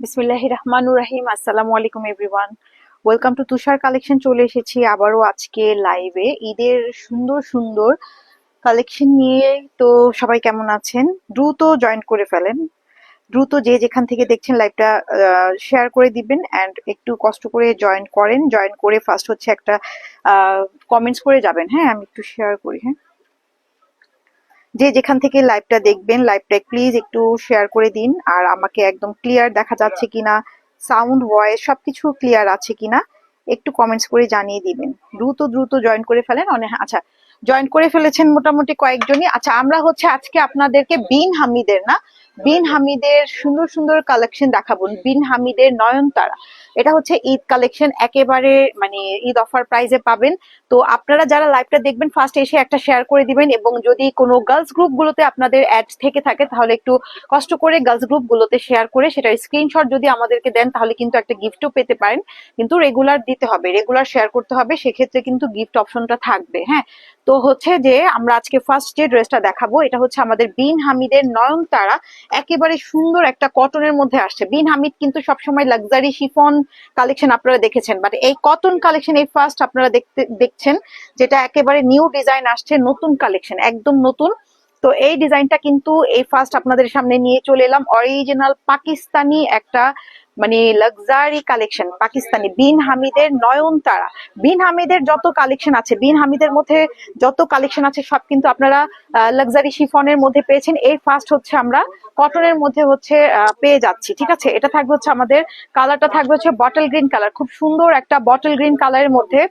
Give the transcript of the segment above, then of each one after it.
বিসমিল্লাহির রহমানুর রহিম। আসসালামু আলাইকুম everyone, welcome to Tushar collection. চলে এসেছি আবারও আজকে লাইভে ঈদের সুন্দর সুন্দর কালেকশন নিয়ে। তো সবাই কেমন আছেন? দ্রুত জয়েন করে ফেলেন, দ্রুত যে যেখান থেকে দেখছেন লাইভটা শেয়ার করে দিবেন অ্যান্ড একটু কষ্ট করে জয়েন করেন। জয়েন করে ফার্স্ট হচ্ছে একটা কমেন্টস করে যাবেন। হ্যাঁ, আমি একটু শেয়ার করি। হ্যাঁ, যে যেখান থেকে লাইভটা দেখবেন লাইভটা প্লিজ একটু শেয়ার করে দিন। আর আমাকে একদম ক্লিয়ার দেখা যাচ্ছে কিনা, সাউন্ড ভয়েস সবকিছু ক্লিয়ার আছে কিনা একটু কমেন্টস করে জানিয়ে দিবেন। দ্রুত দ্রুত জয়েন করে ফেলেন। অনেক আচ্ছা, জয়েন করে ফেলেছেন মোটামুটি কয়েকজনই। আচ্ছা, আমরা হচ্ছে আজকে আপনাদেরকে বিন হামিদের বিন হামিদের সুন্দর সুন্দর কালেকশন দেখাবো। বিন হামিদের নয়নতারা, এটা হচ্ছে ঈদ কালেকশন, একেবারে মানে ঈদ অফার প্রাইজে পাবেন। তো আপনারা যারা লাইভটা দেখবেন ফার্স্ট এসে একটা শেয়ার করে দিবেন, এবং যদি কোনো গার্লস গ্রুপ গুলোতে আপনাদের অ্যাড থেকে থাকে তাহলে একটু কষ্ট করে গার্লস গ্রুপ গুলোতে শেয়ার করে সেটার স্ক্রিনশট যদি আমাদেরকে দেন তাহলে কিন্তু একটা গিফটও পেতে পারেন। কিন্তু রেগুলার দিতে হবে, রেগুলার শেয়ার করতে হবে, সেক্ষেত্রে কিন্তু গিফট অপশনটা থাকবে। হ্যাঁ, তো হচ্ছে যে আমরা আজকে ফার্স্ট যে ড্রেসটা দেখাবো এটা হচ্ছে আমাদের বিন হামিদের নয়নতারা, একেবারে সুন্দর একটা কটনের মধ্যে আসছে। বিন হামিদ কিন্তু সবসময় লাক্সারি শিফন কালেকশন আপনারা দেখেছেন, বাট এই কটন কালেকশন এই ফার্স্ট আপনারা দেখছেন, যেটা একেবারে নিউ ডিজাইন আসছে, নতুন কালেকশন, একদম নতুন। তো এই ডিজাইনটা কিন্তু এই ফার্স্ট আপনাদের সামনে নিয়ে চলে এলাম। অরিজিনাল পাকিস্তানি একটা মানে লাক্সারি কালেকশন, পাকিস্তানি বিন হামিদের নয়নতারা। বিন হামিদের যত কালেকশন আছে, বিন হামিদের মধ্যে যত কালেকশন আছে সব কিন্তু আপনারা লাক্সারি শিফনের মধ্যে পেয়েছেন। এই ফার্স্ট হচ্ছে আমরা কটনের মধ্যে হচ্ছে পেয়ে যাচ্ছি। ঠিক আছে, এটা থাকবে হচ্ছে আমাদের কালারটা থাকবে হচ্ছে বটল গ্রিন কালার, খুব সুন্দর একটা বটল গ্রিন কালারের মধ্যে।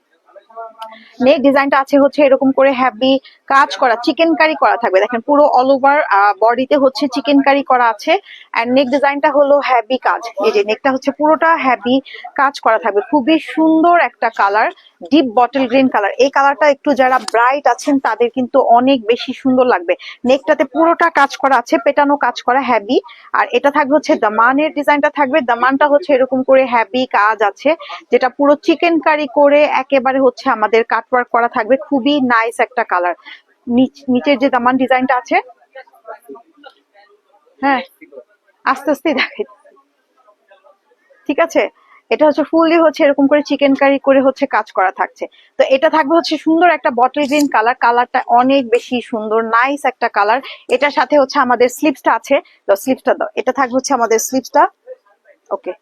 নেক ডিজাইনটা আছে হচ্ছে এরকম করে হ্যাভি কাজ করা, চিকেন কারি করা থাকবে। দেখেন পুরো অল ওভার বডিতে হচ্ছে চিকেন কারি করা আছে। এন্ড নেক ডিজাইনটা হলো হ্যাভি কাজ, এই যে নেকটা হচ্ছে পুরোটা হ্যাভি কাজ করা থাকবে। খুবই সুন্দর একটা colour, deep bottle green colour. এই কালারটা একটু যারা ব্রাইট আছেন তাদের কিন্তু অনেক বেশি সুন্দর লাগবে। নেকটাতে পুরোটা কাজ করা আছে, পেটানো কাজ করা হ্যাভি। আর এটা থাকবে হচ্ছে দামানের ডিজাইনটা থাকবে, দামানটা হচ্ছে এরকম করে হ্যাভি কাজ আছে, যেটা পুরো চিকেন কারি করে একেবারে হচ্ছে আমাদের কাটওয়ার্ক করা থাকবে। খুবই নাইস একটা কালার। নিচের যে দামান ডিজাইনটা আছে, হ্যাঁ আস্তে আস্তে দেখাই, ঠিক আছে। এটা হচ্ছে ফুললি হচ্ছে এরকম করে চিকেন কারি করে হচ্ছে কাজ করা থাকছে। তো এটা থাকবে হচ্ছে সুন্দর একটা বটল গ্রিন কালার, কালারটা অনেক বেশি সুন্দর, নাইস একটা কালার। এটার সাথে হচ্ছে আমাদের স্লিপসটা আছে, তো স্লিপসটা দাও, এটা থাকবে হচ্ছে আমাদের স্লিপসটা। ওকে,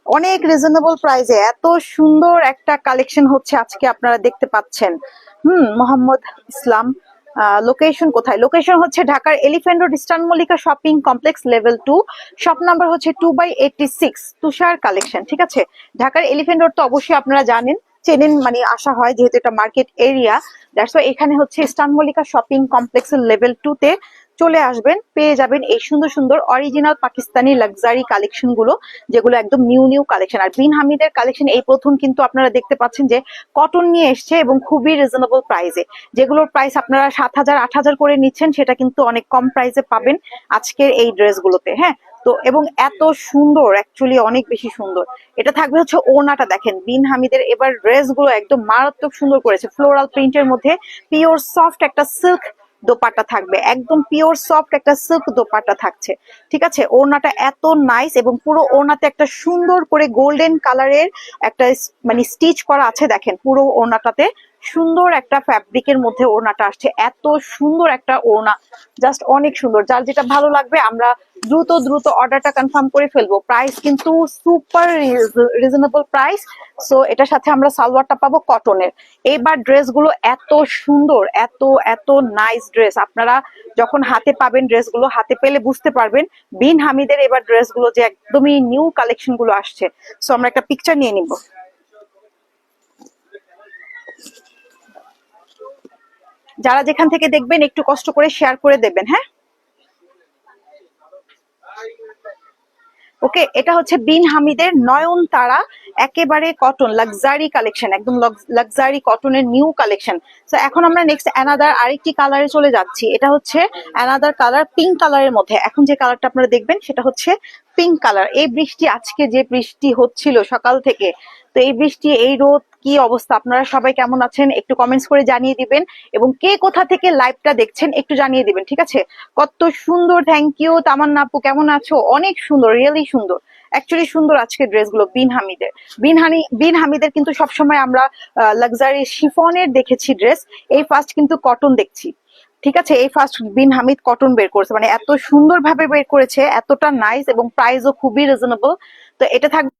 অনেক রিজনেবল প্রাইসে এত সুন্দর একটা কালেকশন হচ্ছে আজকে আপনারা দেখতে পাচ্ছেন। মোহাম্মদ ইসলাম, লোকেশন কোথায়? লোকেশন হচ্ছে ঢাকার elephant road, eastern Mallika shopping complex, level 2, shop number হচ্ছে 2/86, তুষার কালেকশন। ঠিক আছে, ঢাকার এলিফ্যান্ট রোড তো অবশ্যই আপনারা জানেন, চেনেন, মানে আসা হয় যেহেতু এটা মার্কেট এরিয়া। দ্যাটস ওয়াই এখানে হচ্ছে ইস্টার্ন মল্লিকা শপিং কমপ্লেক্সের লেভেল 2 তে চলে আসবেন, পেয়ে যাবেন এই সুন্দর সুন্দর অরিজিনাল পাকিস্তানি লাক্সারি কালেকশন গুলো, যেগুলো একদম নিউ নিউ কালেকশন। আর বিন হামিদের কালেকশন এই প্রথম কিন্তু আপনারা দেখতে পাচ্ছেন যে কটন নিয়ে এসছে, এবং খুবই রিজনেবল প্রাইসে। যেগুলোর প্রাইস আপনারা 7,000 8,000 করে নিচ্ছেন, সেটা কিন্তু অনেক কম প্রাইসে পাবেন আজকের এই ড্রেসগুলোতে। হ্যাঁ, তো এবং এত সুন্দর, অ্যাকচুয়ালি অনেক বেশি সুন্দর। এটা থাকবে হচ্ছে ওনাটা, দেখেন বিন হামিদের এবার ড্রেস গুলো একদম মারাত্মক সুন্দর করেছে, ফ্লোরাল প্রিন্টের মধ্যে পিওর সফট একটা সিল্ক দোপাট্টা থাকবে, একদম পিওর সফট একটা সিল্ক দোপাট্টা থাকছে। ঠিক আছে, ওড়নাটা এত নাইস, এবং পুরো ওড়নাতে একটা সুন্দর করে গোল্ডেন কালারের একটা মানে স্টিচ করা আছে। দেখেন পুরো ওড়নাটাতে সুন্দর একটা ফ্যাব্রিকের মধ্যে ওড়নাটা আসছে, এত সুন্দর একটা ওড়না, জাস্ট অনেক সুন্দর। যার যেটা ভালো লাগবে আমরা দ্রুত দ্রুত অর্ডারটা কনফার্ম করে ফেলবো। প্রাইস কিন্তু সুপার রিজনেবল প্রাইস। সো এটার সাথে আমরা সালোয়ারটা পাবো কটনের। এইবার ড্রেসগুলো এত সুন্দর, এত এত নাইস ড্রেস, আপনারা যখন হাতে পাবেন ড্রেসগুলো, হাতে পেলে বুঝতে পারবেন বিন হামিদের এবার ড্রেসগুলো যে একদমই নিউ কালেকশন গুলো আসছে। সো আমরা একটা পিকচার নিয়ে নিব। যারা যেখান থেকে দেখবেন একটু কষ্ট করে শেয়ার করে দেবেন। হ্যাঁ, ওকে, এটা হচ্ছে বিন হামিদের নয়নতারা, একেবারে কটন লাক্সারি কালেকশন, একদম লাক্সারি কটনের নিউ কালেকশন। তো এখন আমরা নেক্সট অ্যানাদার আরেকটি কালারে চলে যাচ্ছি। এটা হচ্ছে অ্যানাদার কালার, পিঙ্ক কালারের মধ্যে। এখন যে কালারটা আপনারা দেখবেন সেটা হচ্ছে পিঙ্ক কালার। এই বৃষ্টি, আজকে যে বৃষ্টি হচ্ছিল সকাল থেকে, তো এই বৃষ্টি এই রোদ, কি অবস্থা? আপনারা সবাই কেমন আছেন একটু কমেন্টস করে জানিয়ে দিবেন, এবং কে কোথা থেকে লাইভটা দেখছেন একটু জানিয়ে দিবেন। ঠিক আছে, কত সুন্দর, থ্যাংক ইউ তামান্না আপু, কেমন আছো? অনেক সুন্দর, রিয়েলি সুন্দর, অ্যাকচুয়ালি সুন্দর আজকে ড্রেসগুলো বিন হামিদের কিন্তু সবসময় আমরা লাক্সারি শিফনের দেখেছি ড্রেস, এই ফার্স্ট কিন্তু কটন দেখছি। ঠিক আছে, এই ফার্স্ট বিন হামিদ কটন বের করেছে, মানে এত সুন্দর ভাবে বের করেছে, এতটা নাইস এবং প্রাইসও খুবই রিজনেবল। তো এটা থাকবে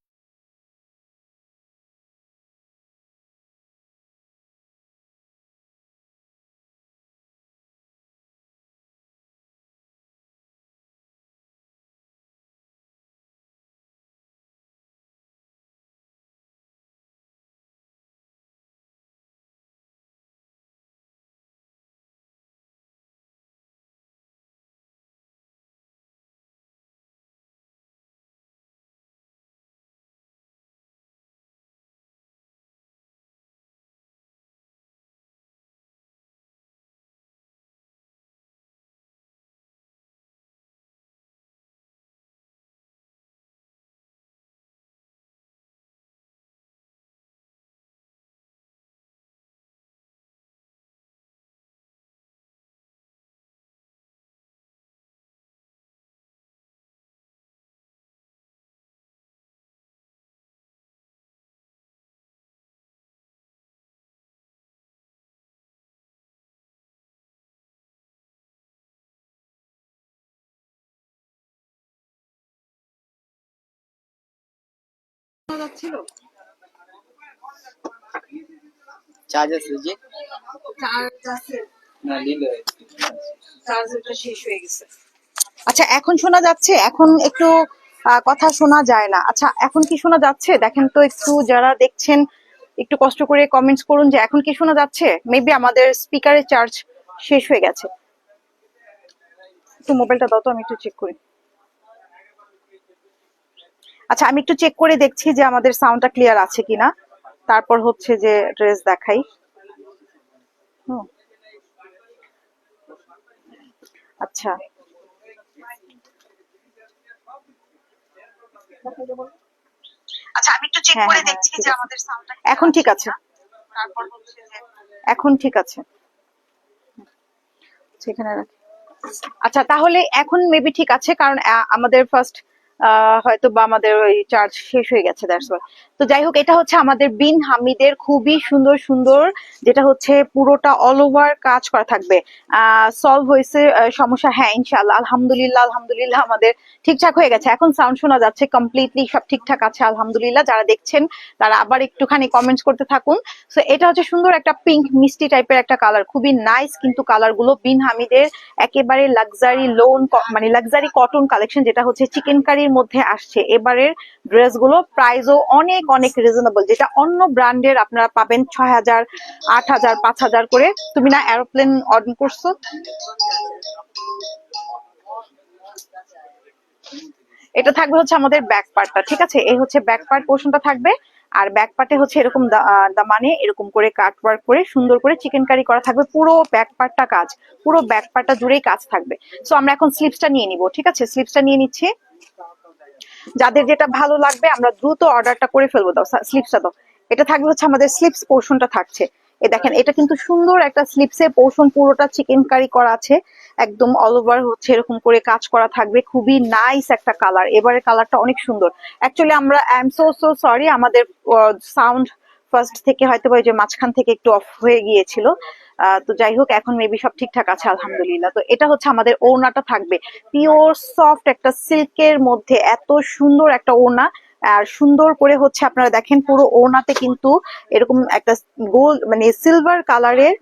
চার্জ আছে যে না নিলে চার্জারটা শেষ হয়ে গেছে। আচ্ছা এখন শোনা যাচ্ছে? এখন একটু কথা শোনা যায় না। আচ্ছা এখন কি শোনা যাচ্ছে দেখেন তো একটু, যারা দেখছেন একটু কষ্ট করে কমেন্টস করুন যে এখন কি শোনা যাচ্ছে। মেবি আমাদের স্পিকারের চার্জ শেষ হয়ে গেছে। একটু মোবাইলটা দাও তো, আমি একটু চেক করি। আচ্ছা আমি একটু চেক করে দেখছি যে আমাদের সাউন্ডটা ক্লিয়ার আছে কিনা, তারপর হচ্ছে যে ড্রেস দেখাই। হুম, আচ্ছা আচ্ছা আমি একটু চেক করে দেখছি যে আমাদের সাউন্ডটা এখন ঠিক আছে। তারপর হচ্ছে যে এখন ঠিক আছে, সেখানে রাখি। আচ্ছা তাহলে এখন মেবি ঠিক আছে, কারণ আমাদের ফার্স্ট হয়তো বা আমাদের ওই চার্জ শেষ হয়ে গেছে, দ্যাটস ওয়াই। তো যাই হোক, এটা হচ্ছে আমাদের বিন হামিদের খুবই সুন্দর সুন্দর, যেটা হচ্ছে পুরোটা অল ওভার কাজ করা থাকবে। সলভ হয়েছে সমস্যা? হ্যাঁ ইনশাআল্লাহ, আলহামদুলিল্লাহ আলহামদুলিল্লাহ আমাদের ঠিকঠাক হয়ে গেছে। এখন সাউন্ড শোনা যাচ্ছে কমপ্লিটলি, সব ঠিকঠাক আছে আলহামদুলিল্লাহ। যারা দেখছেন তারা আবার একটুখানি কমেন্টস করতে থাকুন। সো এটা হচ্ছে সুন্দর একটা পিঙ্ক মিষ্টি টাইপের একটা কালার, খুবই নাইস কিন্তু কালার গুলো। বিন হামিদের একেবারে লাক্সারি লোন, মানে লাক্সারি কটন কালেকশন, যেটা হচ্ছে চিকেন কারির মধ্যে আসছে এবারের ড্রেস গুলো। প্রাইসও অনেক অনেক রিজনেবল, যেটা অন্য ব্র্যান্ডের আপনারা পাবেন 6,000 8,000 5,000 করে। তুমি না এরোপ্লেন অর্ডার করছো? এটা থাকবে হচ্ছে আমাদের ব্যাক পার্টটা, ঠিক আছে, এই হচ্ছে ব্যাক পার্ট পোর্শনটা থাকবে। আর ব্যাক পার্টে হচ্ছে এরকম দামানে এরকম করে কাট ওয়ার্ক করে সুন্দর করে চিকেন কারি করা থাকবে, পুরো ব্যাক পার্টটা কাজ, পুরো ব্যাক পার্টটা জুড়েই কাজ থাকবে। সো আমরা এখন স্লিপসটা নিয়ে নিব, ঠিক আছে, স্লিপসটা নিয়ে নিচ্ছি। যাদের যেটা ভালো লাগবে আমরা দ্রুত অর্ডারটা করে ফেলবো। দাও স্লিপসটা দাও। এটা থাকবে হচ্ছে আমাদের স্লিপস পোর্শনটা থাকছে। এই দেখেন, এটা কিন্তু সুন্দর একটা স্লিপসের পোর্শন, পুরোটা চিকেন কারি করা আছে, একদম অল ওভার হচ্ছে এরকম করে কাজ করা থাকবে। খুবই নাইস একটা কালার, এবারে কালারটা অনেক সুন্দর। অ্যাকচুয়ালি আমরা আই এম সো সরি, আমাদের সাউন্ড ফার্স্ট থেকে হয়তো ওই যে মাঝখান থেকে একটু অফ হয়ে গিয়েছিল। তো যাই হোক, এখন মেবি সব ঠিকঠাক আছে আলহামদুলিল্লাহ। তো এটা হচ্ছে আমাদের ওড়নাটা থাকবে পিওর সফট একটা সিল্কের মধ্যে, এত সুন্দর একটা ওড়না। আর সুন্দর করে হচ্ছে আপনারা দেখেন পুরো ওড়নাতে কিন্তু এরকম একটা গোল্ড মানে সিলভার কালারের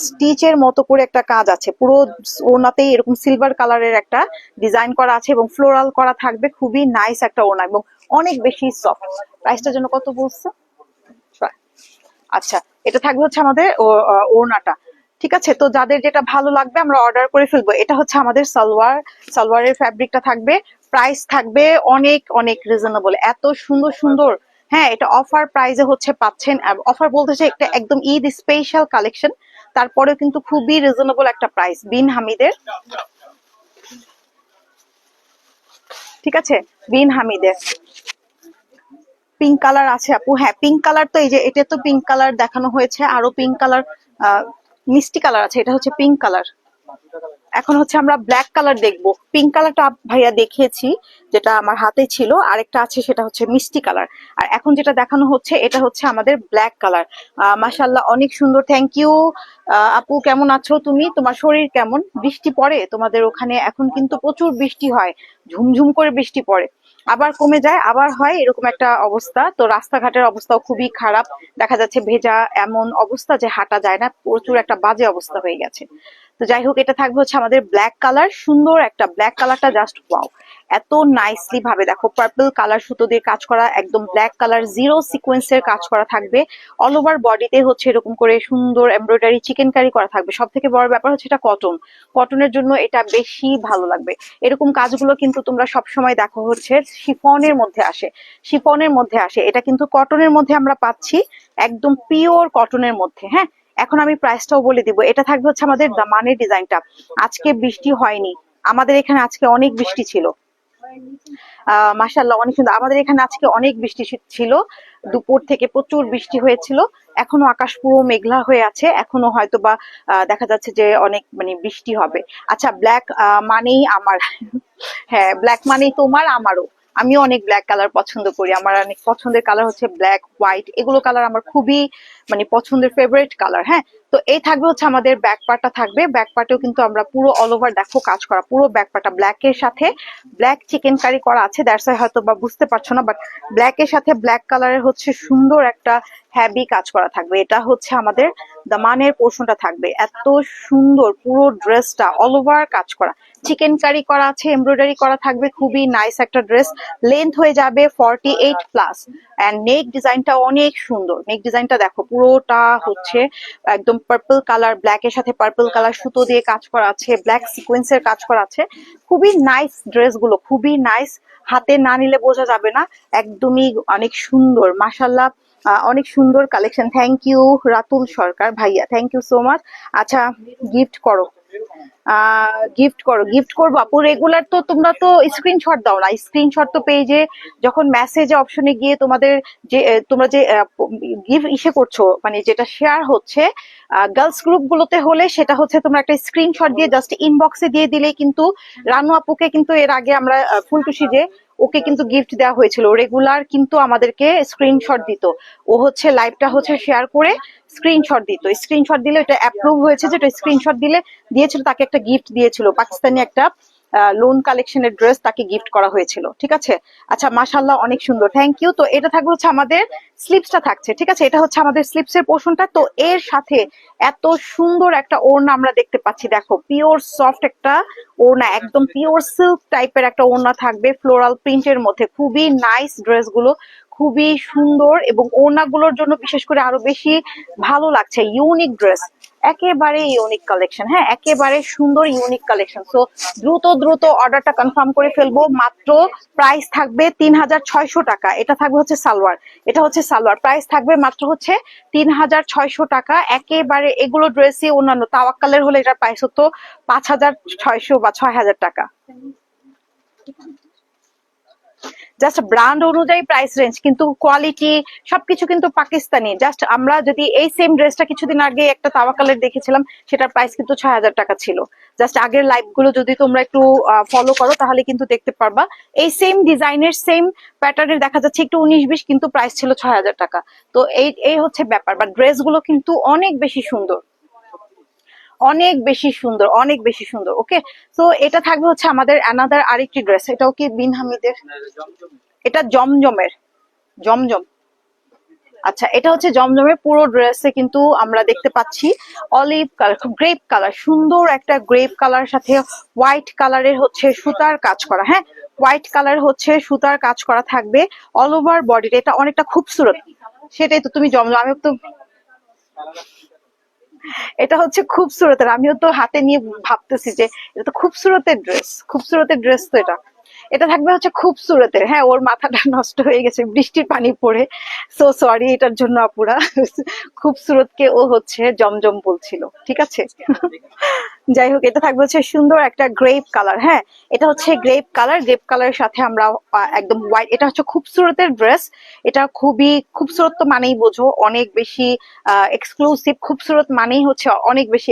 স্টিচের মতো করে একটা কাজ আছে, পুরো ওড়নাতেই এরকম সিলভার কালারের একটা ডিজাইন করা আছে এবং ফ্লোরাল করা থাকবে। খুবই নাইস একটা ওড়না এবং অনেক বেশি সফট। প্রাইসটা জন্য কত বলছো? আচ্ছা, এটা থাকবে হচ্ছে আমাদের ওড়নাটা, ঠিক আছে। তো যাদের যেটা ভালো লাগবে আমরা অর্ডার করে ফেলবো। এটা হচ্ছে আমাদের সালোয়ারের ফ্যাব্রিকটা থাকবে। প্রাইস থাকবে অনেক অনেক রিজনেবল, এত সুন্দর সুন্দর। হ্যাঁ, এটা অফার প্রাইসে হচ্ছে পাচ্ছেন। অফার বলতে চাই একটা একদম ঈদ স্পেশাল কালেকশন, তারপরেও কিন্তু খুবই রিজনেবল একটা প্রাইস বিন হামিদের, ঠিক আছে। বিন হামিদের পিঙ্ক কালার আছে আপু? হ্যাঁ পিঙ্ক কালার, তো এই যে এটা তো পিঙ্ক কালার দেখানো হয়েছে, আরো পিঙ্ক কালার মিষ্টি কালার আছে, এটা হচ্ছে পিঙ্ক কালার। এখন হচ্ছে আমরা ব্ল্যাক কালার দেখবো। পিঙ্ক কালারটা ভাইয়া দেখিয়েছি, যেটা আমার হাতে ছিল, আরেকটা আছে সেটা হচ্ছে মিষ্টি কালার। আর এখন যেটা দেখানো হচ্ছে এটা হচ্ছে আমাদের ব্ল্যাক কালার। মাশাআল্লাহ অনেক সুন্দর, থ্যাংক ইউ। আপু কেমন আছো তুমি? তোমার শরীর কেমন? বৃষ্টি পড়ে তোমাদের ওখানে? এখন কিন্তু প্রচুর বৃষ্টি হয়, ঝুমঝুম করে বৃষ্টি পড়ে, আবার কমে যায় আবার হয়, এরকম একটা অবস্থা। তো রাস্তাঘাটের অবস্থাও খুবই খারাপ, দেখা যাচ্ছে ভেজা এমন অবস্থা যে হাঁটা যায় না, প্রচুর একটা বাজে অবস্থা হয়ে গেছে। তো যাই হোক, এটা থাকবে হচ্ছে আমাদের ব্ল্যাক কালার, সুন্দর একটা ব্ল্যাক কালারটা জাস্ট ওয়াও, এত নাইসলি ভাবে দেখো পার্পল কালার সুতো দিয়ে কাজ করা, একদম ব্ল্যাক কালার জিরো সিকোয়েন্সের কাজ করা থাকবে। অল ওভার বডিতে হচ্ছে এরকম করে সুন্দর এমব্রয়ডারি চিকেন কারি করা থাকবে। সব থেকে বড় ব্যাপার হচ্ছে এটা কটন, কটনের জন্য এটা বেশি ভালো লাগবে। এরকম কাজগুলো কিন্তু তোমরা সব সময় দেখো হচ্ছে শিফনের মধ্যে আসে, শিফনের মধ্যে আসে, এটা কিন্তু কটনের মধ্যে আমরা পাচ্ছি, একদম পিওর কটনের মধ্যে। হ্যাঁ, এখন আমি প্রাইসটাও বলে দিব। এটা থাকবে হচ্ছে আমাদের দামানের ডিজাইনটা। আজকে বৃষ্টি হয়নি, আমাদের এখানে আজকে অনেক বৃষ্টি ছিল। মাশাআল্লাহ অনেক সুন্দর, আমাদের এখানে আজকে অনেক বৃষ্টি ছিল, দুপুর থেকে প্রচুর বৃষ্টি হয়েছিল। এখনো আকাশ পুরো মেঘলা হয়ে আছে, এখনো হয়তো বা দেখা যাচ্ছে যে অনেক মানে বৃষ্টি হবে। আচ্ছা, ব্ল্যাক মানেই আমার হ্যাঁ, ব্ল্যাক মানেই তোমার আমারও, আমিও অনেক ব্ল্যাক কালার পছন্দ করি। আমার অনেক পছন্দের কালার হচ্ছে ব্ল্যাক, হোয়াইট, এগুলো কালার আমার খুবই মানে পছন্দের ফেভারিট কালার। হ্যাঁ, তো এই থাকবে হচ্ছে আমাদের ব্যাক পার্টটা থাকবে। ব্যাক পার্টেও কিন্তু আমরা পুরো অল ওভার দেখো কাজ করা, পুরো ব্যাক পার্টটা ব্ল্যাক এর সাথে ব্ল্যাক চিকেন কারি করা আছে, দ্যাটস ওয়াই হয়তো বা বুঝতে পারছো না, বাট ব্ল্যাক এর সাথে ব্ল্যাক কালারের হচ্ছে সুন্দর একটা হ্যাভি কাজ করা থাকবে। এটা হচ্ছে আমাদের দামানের পোর্শনটা থাকবে, এত সুন্দর পুরো ড্রেসটা অল ওভার কাজ করা, চিকেন কারি করা আছে, এমব্রয়ডারি করা থাকবে, খুবই নাইস একটা ড্রেস। লেন্থ হয়ে যাবে 48+। এন্ড নেক ডিজাইনটা অনেক সুন্দর, নেক ডিজাইনটা দেখো পুরোটা হচ্ছে একদম পার্পল কালার, ব্ল্যাক এর সাথে পার্পল কালার সুতো দিয়ে কাজ করা আছে, ব্ল্যাক সিকোয়েন্সের কাজ করা আছে। খুবই নাইস ড্রেস গুলো, খুবই নাইস, হাতে না নিলে বোঝা যাবে না, একদমই অনেক সুন্দর মাশাআল্লাহ। অনেক সুন্দর কালেকশন, থ্যাংক ইউ রাতুল সরকার ভাইয়া, থ্যাংক ইউ সো মাচ। আচ্ছা, গিফট করো, গিফট করো, গিফট করবো আপু। রেগুলার তো তোমরা তো স্ক্রিনশট দাও না, স্ক্রিনশট তো পেজে যখন মেসেজে অপশনে গিয়ে তোমাদের যে তোমরা যে গিফট ইসে করছো, মানে যেটা শেয়ার হচ্ছে গার্লস গ্রুপ গুলোতে হলে, সেটা হচ্ছে তোমরা একটা স্ক্রিনশট দিয়ে জাস্ট ইনবক্সে দিয়ে দিলেই কিন্তু, রানু আপুকে কিন্তু এর আগে আমরা ফুলটুসি যে ওকে কিন্তু গিফট দেওয়া হয়েছিল, রেগুলার কিন্তু আমাদেরকে স্ক্রিনশট দিত, ও হচ্ছে লাইভটা হচ্ছে শেয়ার করে স্ক্রিনশট দিত, স্ক্রিনশট দিলে এটা অ্যাপ্রুভ হয়েছে, যেটা স্ক্রিনশট দিলে দিয়েছিল তাকে একটা গিফট দিয়েছিল, পাকিস্তানি একটা লোন কালেকশনের ড্রেস তাকে গিফট করা হয়েছিল। ঠিক আছে, আচ্ছা মাশাআল্লাহ অনেক সুন্দর, থ্যাংক ইউ। তো এটা থাকবে হচ্ছে আমাদের স্লিপসটা থাকছে, ঠিক আছে, এটা হচ্ছে আমাদের স্লিপসের পোর্শনটা। তো এর সাথে এত সুন্দর একটা ওড়না আমরা দেখতে পাচ্ছি, দেখো পিওর সফট একটা ওড়না, একদম পিওর সিল্ক টাইপের একটা ওড়না থাকবে ফ্লোরাল প্রিন্টের মধ্যে, খুবই নাইস ড্রেসগুলো, খুবই সুন্দর, এবং ওড়নাগুলোর জন্য বিশেষ করে আরো বেশি ভালো লাগছে, ইউনিক ড্রেস, একেবারে ইউনিক কালেকশন। হ্যাঁ, একেবারে সুন্দর ইউনিক কালেকশন। সো দ্রুত দ্রুত অর্ডারটা কনফার্ম করে ফেলবো। মাত্র প্রাইস থাকবে 3600 টাকা। এটা থাকবে হচ্ছে সালোয়ার, এটা হচ্ছে সালোয়ার, প্রাইস থাকবে মাত্র হচ্ছে 3600 টাকা। একেবারে এগুলো ড্রেসই অন্যান্য তাওয়াক্কালের হলে এটার প্রাইস হতো 5600 বা 6000 টাকা। জাস্ট ব্র্যান্ড অনুযায়ী প্রাইস রেঞ্জ, কিন্তু কোয়ালিটি সবকিছু কিন্তু পাকিস্তানি। জাস্ট আমরা যদি এই সেম ড্রেসটা কিছুদিন আগে একটা তাওয়াকালের দেখেছিলাম, সেটার প্রাইস কিন্তু 6000 টাকা ছিল। জাস্ট আগের লাইভ গুলো যদি তোমরা একটু ফলো করো তাহলে কিন্তু দেখতে পারবা, এই সেম ডিজাইনের সেম প্যাটার্নের দেখা যাচ্ছে একটু 19-20, কিন্তু প্রাইস ছিল 6000 টাকা। তো এই এই হচ্ছে ব্যাপার, বা ড্রেস গুলো কিন্তু অনেক বেশি সুন্দর, অনেক বেশি সুন্দর, অনেক বেশি সুন্দর। ওকে, তো এটা থাকবে হচ্ছে আমাদের অ্যানাদার আরেকটি ড্রেস, এটাও কি বিন হামিদের, এটা জমজমের, জমজম। আচ্ছা, এটা হচ্ছে জমজমের, পুরো ড্রেসে কিন্তু আমরা দেখতে পাচ্ছি অলিভ কালার, গ্রেপ কালার, সুন্দর একটা গ্রেপ কালার সাথে হোয়াইট কালারের হচ্ছে সুতার কাজ করা। হ্যাঁ, হোয়াইট কালার হচ্ছে সুতার কাজ করা থাকবে অল ওভার বডিতে, এটা অনেকটা খুবসুরত। সেটাই তো তুমি জমজম, আমি তো এটা হচ্ছে খুবসুরতের, আমিও তো হাতে নিয়ে ভাবতেছি যে এটা তো খুবসুরতের ড্রেস, খুবসুরতের ড্রেস তো এটা। এটা থাকবে হচ্ছে খুবসুরতের। হ্যাঁ, ওর মাথাটা নষ্ট হয়ে গেছে বৃষ্টির পানি পড়ে, সো সরি এটার জন্য আপুরা। খুবসুরতকে ও হচ্ছে জমজম বলছিল, ঠিক আছে। যাই হোক, এটা থাকবে হচ্ছে সুন্দর একটা গ্রেপ কালার। হ্যাঁ, এটা হচ্ছে গ্রেপ কালার, গ্রেপ কালারের সাথে আমরা একদম হোয়াইট। এটা হচ্ছে খুবসুরতের ড্রেস। এটা খুবই খুবসুরত, তো মানেই বোঝো অনেক বেশি এক্সক্লুসিভ। খুবসুরত মানেই হচ্ছে অনেক বেশি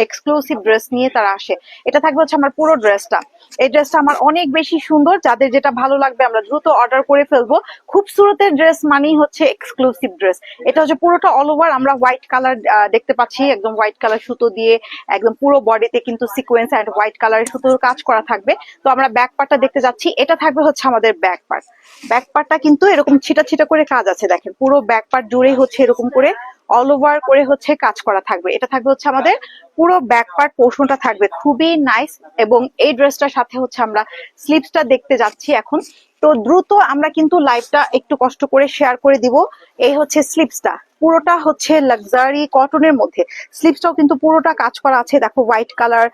এক্সক্লুসিভ ড্রেস নিয়ে তারা আসে। এটা থাকবে হচ্ছে আমার পুরো ড্রেসটা। এই ড্রেসটা আমার অনেক বেশি সুন্দর, যাদের যেটা ভালো লাগবে আমরা দ্রুত অর্ডার করে ফেলবো। খুবসুরতের ড্রেস মানেই হচ্ছে এক্সক্লুসিভ ড্রেস। এটা হচ্ছে পুরোটা অল ওভার আমরা হোয়াইট কালার দেখতে পাচ্ছি, একদম হোয়াইট কালার সুতো দিয়ে একদম পুরো বডিতে কিন্তু সিকোয়েন্স এন্ড হোয়াইট কালারের সুতোর কাজ করা থাকবে। তো আমরা ব্যাক পার্টটা দেখতে যাচ্ছি। এটা থাকবে হচ্ছে আমাদের ব্যাক পার্ট। ব্যাক পার্টটা কিন্তু এরকম ছিটা ছিটা করে কাজ আছে, দেখেন পুরো ব্যাক পার্ট জুড়েই হচ্ছে এরকম করে অল ওভার করে হচ্ছে কাজ করা থাকবে। এটা থাকবে হচ্ছে আমাদের পুরো ব্যাক পার্ট পোর্শনটা থাকবে খুবই নাইস। এবং এই ড্রেসটার সাথে হচ্ছে আমরা স্লিভসটা দেখতে যাচ্ছি এখন। তো দ্রুত আমরা কিন্তু লাইভটা একটু কষ্ট করে শেয়ার করে দিব। এই হচ্ছে স্লিভসটা, পুরোটা হচ্ছে লাক্সারি কটনের মধ্যে। স্লিভসটাও কিন্তু পুরোটা কাজ করা আছে, দেখো হোয়াইট কালার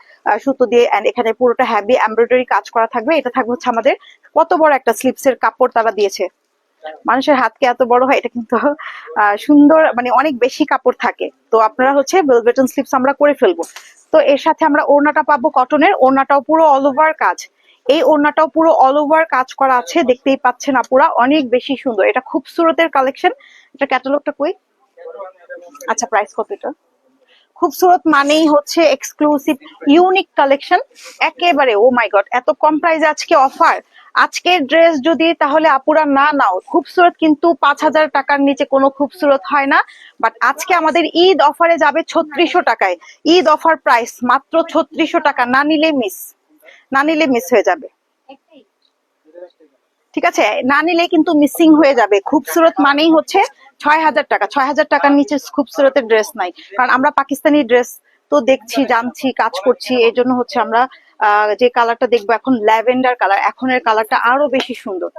সুতো দিয়ে, এন্ড এখানে পুরোটা হেভি এমব্রয়ডারি কাজ করা থাকবে। এটা থাকবে হচ্ছে আমাদের কত বড় একটা স্লিভসের কাপড় তারা দিয়েছে। মানুষের হাতকে এত বড় হয়, এটা কিন্তু সুন্দর, মানে অনেক বেশি কাপড় থাকে। তো আপনারা হচ্ছে বেলভেটন স্লিভস আমরা করে ফেলবো। তো এর সাথে আমরা ওড়নাটা পাবো কটনের, ওড়নাটাও পুরো অল ওভার কাজ। এই ওড়নাটাও পুরো অল ওভার কাজ করা আছে, দেখতেই পাচ্ছেন আপুরা, অনেক বেশি সুন্দর। এটা খুবসুরতের কালেকশন। এটা ক্যাটালগটা কই? আচ্ছা, প্রাইস কত এটা? খুবসুরত মানেই হচ্ছে এক্সক্লুসিভ ইউনিক কালেকশন একেবারে। ও মাই গড, এত কম প্রাইসে আজকে অফার। আজকের ড্রেস যদি তাহলে আপুরা না নাও, খুবসুরত কিন্তু 5,000 টাকার নিচে কোনো খুবসুরত হয় না। বাট আজকে আমাদের ঈদ অফারে যাবে 3600 টাকায়। ঈদ অফার প্রাইস মাত্র 3600 টাকা। না নিলে মিস, না নিলে মিস হয়ে যাবে, ঠিক আছে। না নিলে কিন্তু মিসিং হয়ে যাবে। খুবসুরত মানেই হচ্ছে 6,000 টাকা। 6,000 টাকার নিচে খুবসুরতের ড্রেস নাই, কারণ আমরা পাকিস্তানি ড্রেস তো দেখছি, জানছি, কাজ করছি। এই জন্য হচ্ছে আমরা যে কালারটা দেখবো এখন, ল্যাভেন্ডার কালার। এখনের কালারটা আরো বেশি সুন্দর।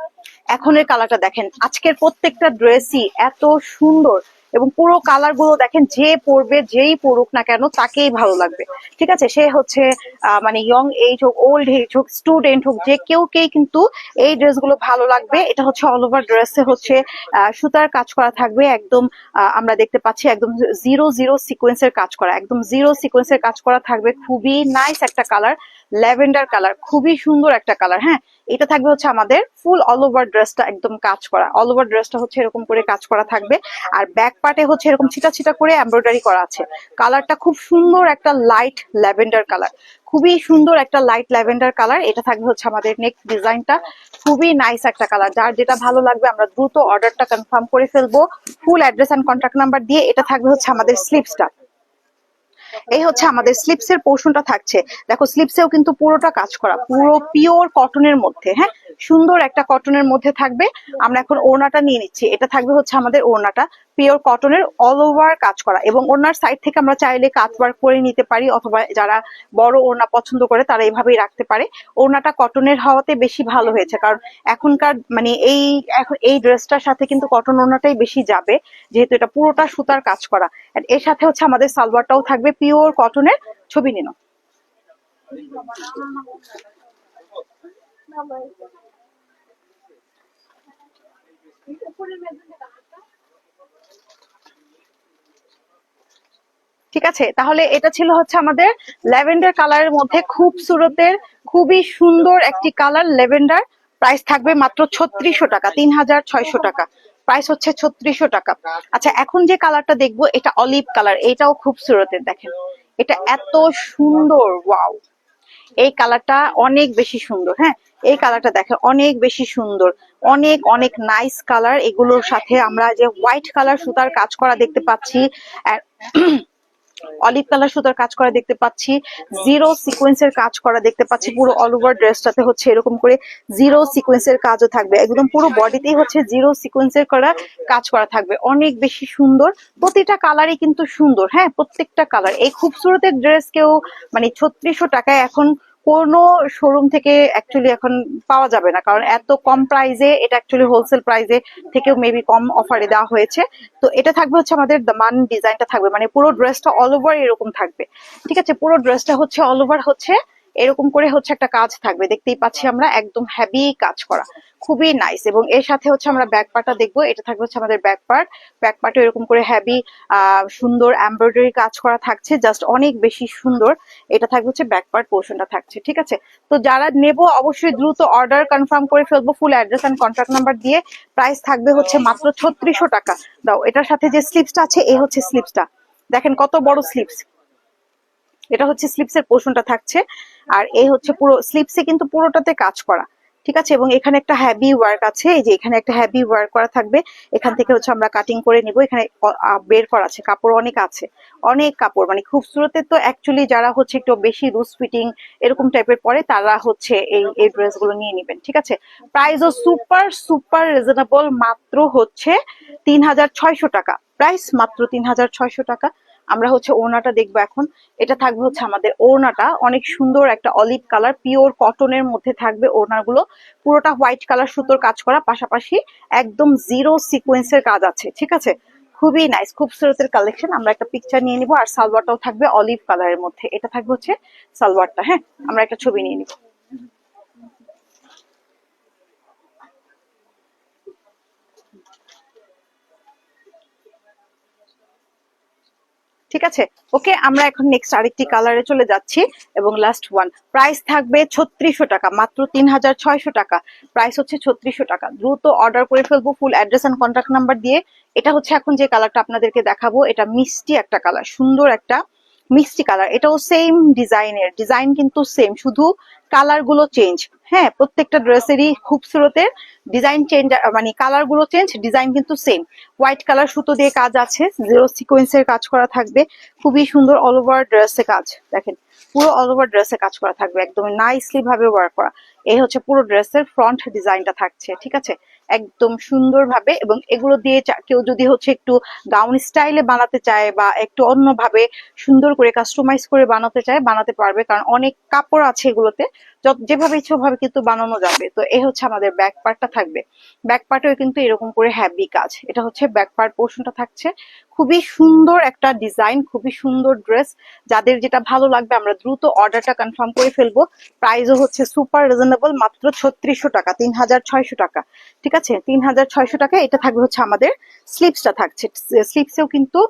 এখনের কালারটা দেখেন, আজকের প্রত্যেকটা ড্রেসই এত সুন্দর। এবং পুরো কালার গুলো দেখেন, যে পরবে, যেই পরুক না কেন তাকেই ভালো লাগবে, ঠিক আছে। সে হচ্ছে মানে ইয়ং এজ হোক, ওল্ড এজ হোক, স্টুডেন্ট হোক, যে কেউকেই কিন্তু এই ড্রেসগুলো ভালো লাগবে। এটা হচ্ছে অল ওভার ড্রেসে হচ্ছে সুতার কাজ করা থাকবে একদম। আমরা দেখতে পাচ্ছি একদম জিরো জিরো সিকোয়েন্সের কাজ করা, একদম জিরো সিকোয়েন্সের কাজ করা থাকবে। খুবই নাইস একটা কালার, ল্যাভেন্ডার কালার, খুবই সুন্দর একটা কালার। হ্যাঁ, এটা থাকবে হচ্ছে আমাদের ফুল অল ওভার ড্রেসটা একদম কাজ করা। অল ওভার ড্রেসটা হচ্ছে এরকম করে কাজ করা থাকবে। আর ব্যাক পার্টে হচ্ছে এরকম ছিটা ছিটা করে এমব্রয়ডারি করা আছে। কালারটা খুব সুন্দর একটা লাইট ল্যাভেন্ডার কালার, খুবই সুন্দর একটা লাইট ল্যাভেন্ডার কালার। এটা থাকবে হচ্ছে আমাদের নেক্সট ডিজাইনটা, খুবই নাইস একটা কালার। যার যেটা ভালো লাগবে আমরা দ্রুত অর্ডারটা কনফার্ম করে ফেলবো full address and contact number দিয়ে। এটা থাকবে হচ্ছে আমাদের স্লিভসটা। এই হচ্ছে আমাদের স্লিপসের পোর্শনটা থাকছে। দেখো স্লিপসেও কিন্তু পুরোটা কাজ করা, পুরো পিওর কটনের মধ্যে। হ্যাঁ, সুন্দর একটা কটনের মধ্যে থাকবে। আমরা এখন ওড়নাটা নিয়ে নিচ্ছি। এটা থাকবে হচ্ছে আমাদের ওড়নাটা পিওর কটনের অল ওভার কাজ করা। এবং ওড়নার সাইড থেকে আমরা চাইলে কাজ ওয়ার্ক করে নিতে পারি, অথবা যারা বড় ওড়না পছন্দ করে তারা এইভাবেই রাখতে পারে। ওড়নাটা কটনের হওয়াতে বেশি ভালো হয়েছে, কারণ এখনকার মানে এই ড্রেসটার সাথে কিন্তু কটন ওড়নাটাই বেশি যাবে, যেহেতু এটা পুরোটা সুতার কাজ করা। আর এর সাথে হচ্ছে আমাদের সালোয়ারটাও থাকবে পিওর কটনের। ছবি নিন। ঠিক আছে, তাহলে এটা ছিল হচ্ছে আমাদের ল্যাভেন্ডার কালারের মধ্যে খুবসুরতের খুবই সুন্দর একটি কালার ল্যাভেন্ডার। প্রাইস থাকবে মাত্র 3600 টাকা, 3600 টাকা প্রাইস হচ্ছে 3600 টাকা। আচ্ছা, এখন যে কালারটা দেখবো এটা অলিভ কালার, এটাও খুবসুরতের। দেখেন এটা এত সুন্দর, ওয়াও। এই কালারটা অনেক বেশি সুন্দর। হ্যাঁ, এই কালারটা দেখেন অনেক বেশি সুন্দর, অনেক অনেক নাইস কালার। এগুলোর সাথে আমরা যে হোয়াইট কালার সুতার কাজ করা দেখতে পাচ্ছি, অলিভ কালার সুতার কাজ করা দেখতে পাচ্ছি, জিরো সিকোয়েন্সের কাজ করা দেখতে পাচ্ছি। পুরো অল ওভার ড্রেসটাতে হচ্ছে এরকম করে জিরো সিকোয়েন্সের কাজও থাকবে, একদম পুরো বডিতেই হচ্ছে জিরো সিকোয়েন্সের করা কাজ করা থাকবে। অনেক বেশি সুন্দর, প্রতিটা কালারই কিন্তু সুন্দর। হ্যাঁ, প্রত্যেকটা কালার। এই খুবসুরতের ড্রেস কেউ মানে 3600 টাকায় এখন কোনো শোরুম থেকে অ্যাকচুয়ালি এখন পাওয়া যাবে না, কারণ এত কম প্রাইসে এটা অ্যাকচুয়ালি হোলসেল প্রাইসে থেকেও মেবি কম অফারে দেওয়া হয়েছে। তো এটা থাকবে হচ্ছে আমাদের দামান ডিজাইনটা থাকবে, মানে পুরো ড্রেসটা অল ওভার এরকম থাকবে। ঠিক আছে, পুরো ড্রেসটা হচ্ছে অল ওভার হচ্ছে এরকম করে হচ্ছে একটা কাজ থাকবে, দেখতেই পাচ্ছি আমরা, একদম হেভি কাজ করা, খুবই নাইস। এবং এর সাথে হচ্ছে আমরা ব্যাক পার্টটা দেখবো, এটা থাকবে হচ্ছে আমাদের ব্যাক পার্ট। ব্যাক পার্টে এরকম করে হেভি সুন্দর এমব্রয়ডারি কাজ করা থাকছে, জাস্ট অনেক বেশি সুন্দর। এটা থাকবে হচ্ছে ব্যাক পার্ট পোর্শনটা থাকছে, ঠিক আছে। তো যারা নেব অবশ্যই দ্রুত অর্ডার কনফার্ম করে ফেলবো full address and contact number দিয়ে। প্রাইস থাকবে হচ্ছে মাত্র 3600 টাকা। দাও, এটার সাথে যে স্লিপসটা আছে, এই হচ্ছে স্লিপসটা, দেখেন কত বড় স্লিপস। এটা হচ্ছে স্লিপসের পোর্শনটা থাকছে, আর এই হচ্ছে পুরো স্লিপসে কিন্তু পুরোটাতে কাজ করা, ঠিক আছে। এবং এখানে একটা হ্যাভি ওয়ার্ক আছে, এই যে এখানে একটা হ্যাভি ওয়ার্ক করা থাকবে। এখান থেকে হচ্ছে আমরা কাটিং করে নিব, এখানে বের করা আছে, কাপড় অনেক আছে, অনেক কাপড়। মানে খুবসুরতে তো অ্যাকচুয়ালি যারা হচ্ছে একটু বেশি লুজ ফিটিং এরকম টাইপের পরে, তারা হচ্ছে এই ড্রেস গুলো নিয়ে নিবেন, ঠিক আছে। প্রাইসও সুপার সুপার রিজনেবল, মাত্র হচ্ছে 3600 টাকা। প্রাইস মাত্র 3600 টাকা। আমরা হচ্ছে ওড়নাটা দেখবো এখন। এটা থাকবে হচ্ছে আমাদের ওড়নাটা, অনেক সুন্দর একটা অলিভ কালার, পিওর কটনের মধ্যে থাকবে ওড়নাগুলো। পুরোটা হোয়াইট কালার সুতোর কাজ করা, পাশাপাশি একদম জিরো সিকোয়েন্সের কাজ আছে, ঠিক আছে। খুবই নাইস, খুবসুরতের কালেকশন। আমরা একটা পিকচার নিয়ে নিব, আর সালোয়ারটাও থাকবে অলিভ কালারের মধ্যে। এটা থাকবে হচ্ছে সালোয়ারটা, হ্যাঁ, আমরা একটা ছবি নিয়ে নিব। ঠিক আছে, ওকে। আমরা এখন নেক্সট আরেকটি কালারে চলে যাচ্ছি, এবং লাস্ট ওয়ান। প্রাইস থাকবে 3600 টাকা, মাত্র 3600 টাকা। প্রাইস হচ্ছে 3600 টাকা। দ্রুত অর্ডার করে ফেলবো full address and contact number দিয়ে। এটা হচ্ছে এখন যে কালারটা আপনাদেরকে দেখাবো, এটা মিষ্টি একটা কালার, সুন্দর একটা মিষ্টি কালার। এটাও সেম ডিজাইনের, ডিজাইন কিন্তু সেম, শুধু কালার গুলো চেঞ্জ। হ্যাঁ, প্রত্যেকটা ড্রেসেরই খুবসুরতের ডিজাইন চেঞ্জ, মানে কালার গুলো চেঞ্জ, ডিজাইন কিন্তু সেম। হোয়াইট কালার সুতো দিয়ে কাজ আছে, জিরো সিকোয়েন্সের কাজ করা থাকবে, খুবই সুন্দর। অল ওভার ড্রেসে কাজ, দেখেন পুরো অল ওভার ড্রেসে কাজ করা থাকবে, একদম নাইসলি ভাবে ওয়ার্ক করা। এই হচ্ছে পুরো ড্রেসের ফ্রন্ট ডিজাইনটা থাকছে, ঠিক আছে, একদম সুন্দর ভাবে। এবং এগুলো দিয়ে কেউ যদি হচ্ছে একটু গাউন স্টাইলে বানাতে চায়, বা একটু অন্যভাবে সুন্দর করে কাস্টমাইজ করে বানাতে চায়, বানাতে পারবে, কারণ অনেক কাপড় আছে এগুলোতে, যেভাবে ইচ্ছে ওভাবে কিন্তু বানানো যাবে। তো এই হচ্ছে আমাদের ব্যাক পার্টটা থাকবে। ব্যাক পার্টেও কিন্তু এরকম করে হ্যাভি কাজ। এটা হচ্ছে ব্যাক পার্ট পোর্শনটা থাকছে, খুবই সুন্দর একটা ডিজাইন, খুবই সুন্দর ড্রেস। যাদের যেটা ভালো লাগবে আমরা দ্রুত অর্ডারটা কনফার্ম করে ফেলবো। প্রাইসও হচ্ছে সুপার রিজনেবল, মাত্র 3600 টাকা, 3600 টাকা, ঠিক আছে। 3600 টাকা। এটা থাকবে হচ্ছে আমাদের স্লিপসটা থাকছে, স্লিপসেও কিন্তু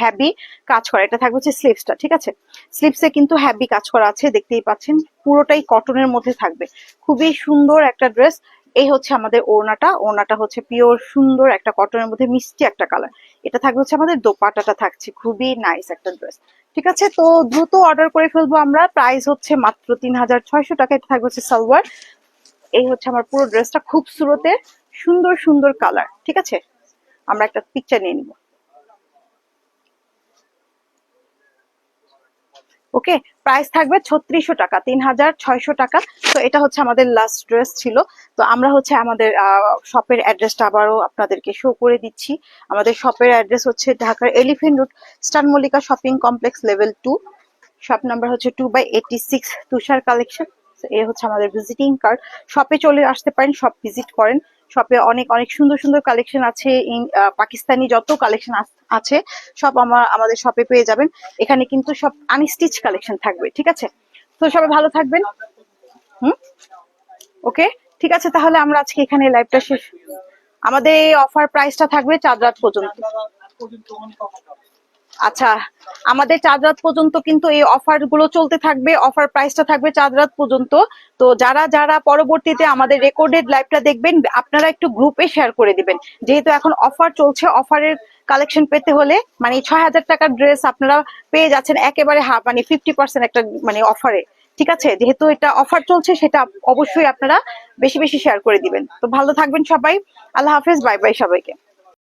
হ্যাভি কাজ করা। এটা থাকবে হচ্ছে স্লিপসটা, ঠিক আছে। স্লিপসে কিন্তু হ্যাভি কাজ করা আছে, দেখতেই পাচ্ছেন, পুরোটাই কটনের মধ্যে থাকবে, খুবই সুন্দর একটা ড্রেস। এই হচ্ছে আমাদের ওড়নাটা, ওড়নাটা হচ্ছে পিওর সুন্দর একটা কটনের মধ্যে মিষ্টি একটা কালার। এটা থাকবে হচ্ছে আমাদের দোপাট্টাটা থাকছে, খুবই নাইস একটা ড্রেস, ঠিক আছে। তো দ্রুত অর্ডার করে ফেলবো আমরা। প্রাইস হচ্ছে মাত্র 3600 টাকা। এটা থাকবে হচ্ছে সালোয়ার। এই হচ্ছে আমার পুরো ড্রেসটা, খুবসুরতে সুন্দর সুন্দর কালার, ঠিক আছে। আমরা একটা পিকচার নিয়ে নিব, ওকে। প্রাইস থাকবে 3600 টাকা, 3600 টাকা। তো এটা হচ্ছে আমাদের লাস্ট ড্রেস ছিল। তো আমরা হচ্ছে আমাদের শপের অ্যাড্রেসটা আবারও আপনাদেরকে শো করে দিচ্ছি। আমাদের শপের অ্যাড্রেস হচ্ছে ঢাকার elephant road, star Mallika shopping complex, level 2। Shop number হচ্ছে 2/86, তুষার কালেকশন। এ হচ্ছে আমাদের ভিজিটিং কার্ড। শপে চলে আসতে পারেন, শপ ভিজিট করেন। শপে অনেক অনেক সুন্দর সুন্দর কালেকশন আছে, পাকিস্তানি যত কালেকশন আছে সব আমাদের শপে পেয়ে যাবেন। এখানে কিন্তু সব আনস্টিচ কালেকশন থাকবে, ঠিক আছে। তো সবাই ভালো থাকবেন। হুম, ওকে, ঠিক আছে। তাহলে আমরা আজকে এখানে লাইভটা শেষ। আমাদের এই অফার প্রাইসটা থাকবে 4 রাত পর্যন্ত। আচ্ছা, আমাদের 4 রাত পর্যন্ত কিন্তু এই অফার গুলো চলতে থাকবে। অফার প্রাইসটা থাকবে 4 রাত পর্যন্ত। তো যারা যারা পরবর্তীতে আমাদের রেকর্ডেড লাইভটা দেখবেন, আপনারা একটু গ্রুপে শেয়ার করে দিবেন, যেহেতু এখন অফার চলছে। অফারের কালেকশন পেতে হলে, মানে 6000 টাকার ড্রেস আপনারা পেয়ে যাচ্ছেন একেবারে মানে 50% একটা মানে অফারে, ঠিক আছে। যেহেতু এটা অফার চলছে, সেটা অবশ্যই আপনারা বেশি বেশি শেয়ার করে দিবেন। তো ভালো থাকবেন সবাই, আল্লাহ হাফেজ, বাই বাই সবাইকে।